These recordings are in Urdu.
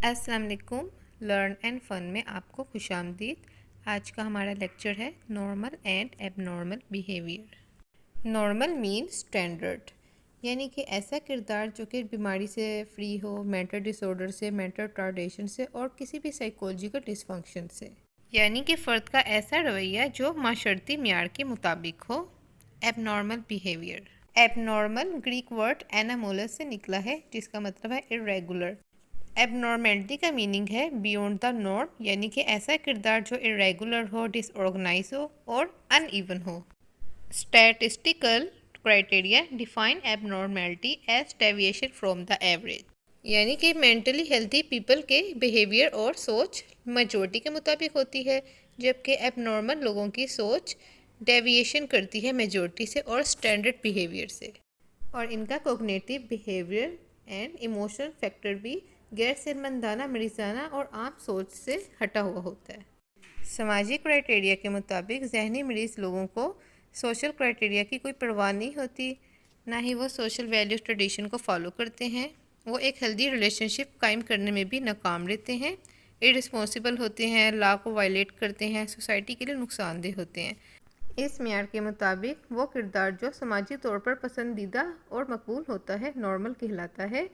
السلام علیکم۔ لرن اینڈ فن میں آپ کو خوش آمدید۔ آج کا ہمارا لیکچر ہے normal and abnormal behaviour. Normal مین اسٹینڈرڈ، یعنی کہ ایسا کردار جو کہ بیماری سے فری ہو، مینٹل ڈس آرڈر سے، مینٹل ٹارڈیشن سے اور کسی بھی سائیکولوجیکل ڈس فنکشن سے، یعنی کہ فرد کا ایسا رویہ جو معاشرتی معیار کے مطابق ہو۔ Abnormal behaviour, abnormal Greek word anomalous سے نکلا ہے جس کا مطلب ہے irregular۔ ایب نارمیلٹی کا میننگ ہے بیونڈ دا نارم، یعنی کہ ایسا کردار جو irregular ہو، ڈس آرگنائز ہو اور ان ایون ہو۔ Statistical criteria define abnormality as deviation from the average, یعنی کہ مینٹلی ہیلتھی پیپل کے بیہیویئر اور سوچ میجورٹی کے مطابق ہوتی ہے، جبکہ ایب نارمل لوگوں کی سوچ ڈیویشن کرتی ہے میجورٹی سے اور اسٹینڈرڈ بیہیویئر سے، اور ان کا cognitive behaviour and emotional factor بھی غیر سرمندانہ، مریضانہ اور عام سوچ سے ہٹا ہوا ہوتا ہے۔ سماجی کرائٹیریا کے مطابق ذہنی مریض لوگوں کو سوشل کرائٹیریا کی کوئی پرواہ نہیں ہوتی، نہ ہی وہ سوشل ویلیوز ٹریڈیشن کو فالو کرتے ہیں۔ وہ ایک ہیلدی ریلیشن شپ قائم کرنے میں بھی ناکام رہتے ہیں، irresponsible ہوتے ہیں، لا کو وائلیٹ کرتے ہیں، سوسائٹی کے لیے نقصان دہ ہوتے ہیں۔ اس معیار کے مطابق وہ کردار جو سماجی طور پر پسندیدہ اور مقبول ہوتا ہے نارمل کہلاتا ہے۔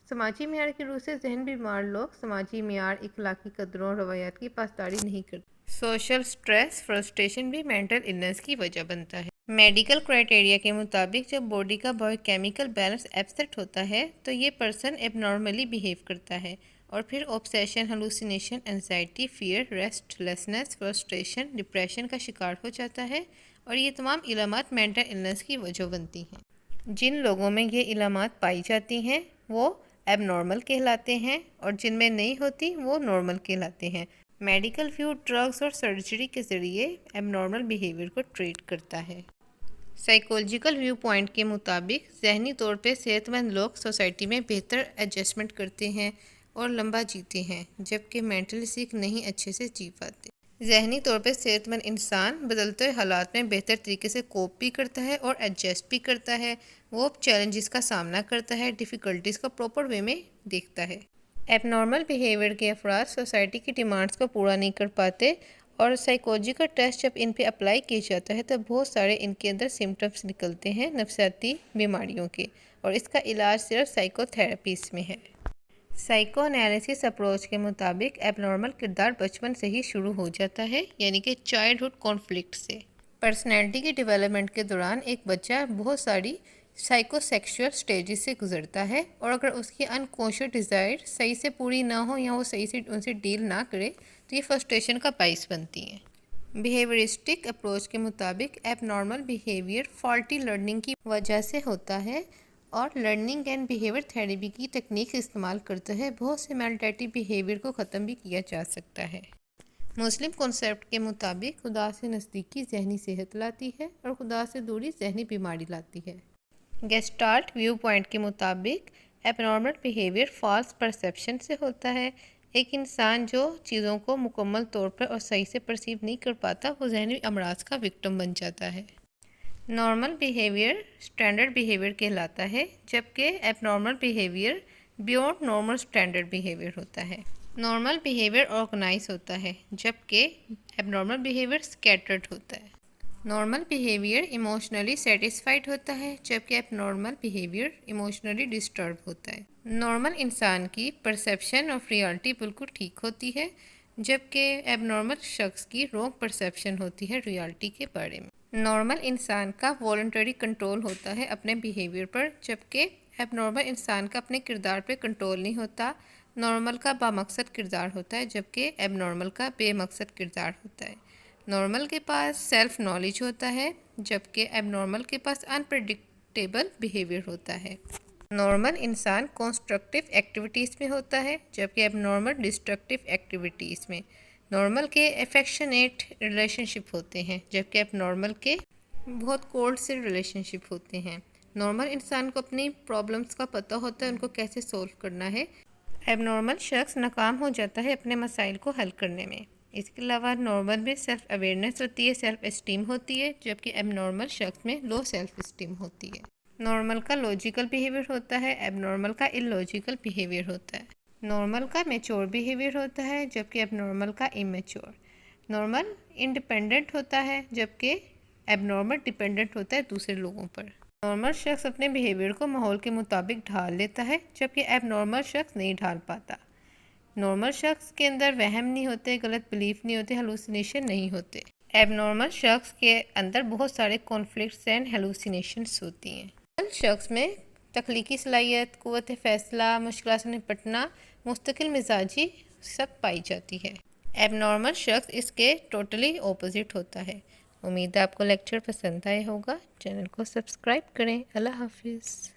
سماجی معیار کی روح سے ذہن بیمار لوگ سماجی معیار، اخلاقی قدروں اور روایات کی پاسداری نہیں کرتے۔ سوشل سٹریس، فرسٹریشن بھی مینٹل النس کی وجہ بنتا ہے۔ میڈیکل کرائٹیریا کے مطابق جب باڈی کا بایو کیمیکل بیلنس ایبسنٹ ہوتا ہے تو یہ پرسن ایب نارملی بیہیو کرتا ہے، اور پھر obsession, hallucination, anxiety, fear, restlessness, frustration, depression کا شکار ہو جاتا ہے، اور یہ تمام علامات مینٹل النس کی وجہ بنتی ہیں۔ جن لوگوں میں یہ علامات پائی جاتی ہیں وہ ایب نارمل کہلاتے ہیں، اور جن میں نہیں ہوتی وہ نارمل کہلاتے ہیں۔ میڈیکل ویو ڈرگز اور سرجری کے ذریعے ایب نارمل بیہیویئر کو ٹریٹ کرتا ہے۔ سائیکولوجیکل ویو پوائنٹ کے مطابق ذہنی طور پہ صحت مند لوگ سوسائٹی میں بہتر ایڈجسٹمنٹ کرتے ہیں اور لمبا جیتے ہیں، جبکہ مینٹلی سیک نہیں اچھے سے جی پاتے۔ ذہنی طور پہ صحت مند انسان بدلتے حالات میں بہتر طریقے سے کوپ بھی کرتا ہے اور ایڈجسٹ بھی کرتا ہے۔ وہ چیلنجز کا سامنا کرتا ہے، ڈیفیکلٹیز کو پراپر وے میں دیکھتا ہے۔ ایب نارمل بیہیویئر کے افراد سوسائٹی کی ڈیمانڈز کو پورا نہیں کر پاتے، اور سائیکولوجیکل ٹیسٹ جب ان پہ اپلائی کیا جاتا ہے تو بہت سارے ان کے اندر سمٹمز نکلتے ہیں نفسیاتی بیماریوں کے، اور اس کا علاج صرف سائیکو تھراپیز میں ہے۔ سائیکو انالیسس اپروچ کے مطابق ایب نارمل کردار بچپن سے ہی شروع ہو جاتا ہے، یعنی کہ چائلڈہڈ کانفلکٹ سے۔ پرسنالٹی کی ڈیولپمنٹ کے دوران ایک بچہ بہت ساری سائیکو سیکشول سٹیجز سے گزرتا ہے، اور اگر اس کی انکانشیس ڈیزائر صحیح سے پوری نہ ہو یا وہ صحیح سے ان سے ڈیل نہ کرے تو یہ فرسٹریشن کا باعث بنتی ہیں۔ بیہیویئرسٹک اپروچ کے مطابق ایب نارمل بیہیویئر فالٹی لرننگ کی وجہ سے ہوتا ہے، اور لرننگ اینڈ بیہیویئر تھیراپی کی ٹیکنیک استعمال کرتے ہوئے بہت سے میلٹیٹیو بیہیویئر کو ختم بھی کیا جا سکتا ہے۔ مسلم کنسیپٹ کے مطابق خدا سے نزدیکی ذہنی صحت لاتی ہے اور خدا سے دوری ذہنی بیماری لاتی ہے۔ گیسٹالٹ ویو پوائنٹ کے مطابق ایب نارمل بیہیویئر فالس پرسیپشن سے ہوتا ہے۔ ایک انسان جو چیزوں کو مکمل طور پر اور صحیح سے پرسیو نہیں کر پاتا وہ ذہنی امراض کا وکٹم بن جاتا ہے۔ نارمل بیہیویئر اسٹینڈرڈ بیہیویئر کہلاتا ہے، جبکہ abnormal behaviour beyond normal standard behaviour ہوتا ہے۔ نارمل بیہیویئر آرگنائز ہوتا ہے، جبکہ ایب نارمل بیہیویئر اسکیٹرڈ ہوتا ہے۔ نارمل بیہیویئر ایموشنلی سیٹسفائیڈ ہوتا ہے، جبکہ abnormal behaviour emotionally disturb ہوتا ہے۔ نارمل انسان کی پرسیپشن آف ریالٹی بالکل ٹھیک ہوتی ہے، جبکہ ایب نارمل شخص کی رانگ پرسیپشن ہوتی ہے ریالٹی کے بارے میں۔ نارمل انسان کا والنٹری کنٹرول ہوتا ہے اپنے بیہیویئر پر، جبکہ ایب نارمل انسان کا اپنے کردار پہ کنٹرول نہیں ہوتا۔ نارمل کا بامقصد کردار ہوتا ہے، جبکہ ایب نارمل کا بے مقصد کردار ہوتا ہے۔ نارمل کے پاس سیلف نالج ہوتا ہے، جبکہ ایب نارمل کے پاس انپریڈکٹیبل بیہیویئر ہوتا ہے۔ نارمل انسان کنسٹرکٹیو ایکٹیویٹیز میں ہوتا ہے، جبکہ ایب نارمل ڈسٹرکٹیو ایکٹیویٹیز میں۔ نارمل کے افیکشنیٹ ریلیشن شپ ہوتے ہیں، جبکہ ایب نارمل کے بہت کولڈ سے ریلیشن شپ ہوتے ہیں۔ نارمل انسان کو اپنی پرابلمس کا پتہ ہوتا ہے، ان کو کیسے سولو کرنا ہے۔ ایب نارمل شخص ناکام ہو جاتا ہے اپنے مسائل کو حل کرنے میں۔ اس کے علاوہ نارمل میں سیلف اویئرنیس ہوتی ہے، سیلف اسٹیم ہوتی ہے، جبکہ ایب نارمل شخص میں لو سیلف اسٹیم ہوتی ہے۔ نارمل کا لاجیکل بیہیویئر ہوتا ہے، ایب نارمل کا ان لاجیکل بیہیویئر ہوتا ہے۔ نارمل کا میچور بیہیویئر ہوتا ہے جبکہ ایب نارمل کا امیچور. نارمل انڈیپینڈنٹ ہوتا ہے جبکہ ایب نارمل ڈیپینڈنٹ ہوتا ہے دوسرے لوگوں پر. نارمل شخص اپنے بیہیویئر کو ماحول کے مطابق ڈھال لیتا ہے جبکہ ایب نارمل شخص نہیں ڈھال پاتا. نارمل شخص کے اندر وہم نہیں ہوتے، غلط بلیف نہیں ہوتے، ہلوسینیشن نہیں ہوتے. ایب نارمل شخص کے اندر بہت سارے کانفلکٹس اینڈ ہلوسینیشنس ہوتی ہیں. نارمل شخص میں تخلیقی صلاحیت، قوت فیصلہ، مشکلات سے نپٹنا، مستقل مزاجی سب پائی جاتی ہے. ایب نارمل شخص اس کے ٹوٹلی اپوزٹ ہوتا ہے. امید ہے آپ کو لیکچر پسند آئے ہوگا. چینل کو سبسکرائب کریں. اللہ حافظ.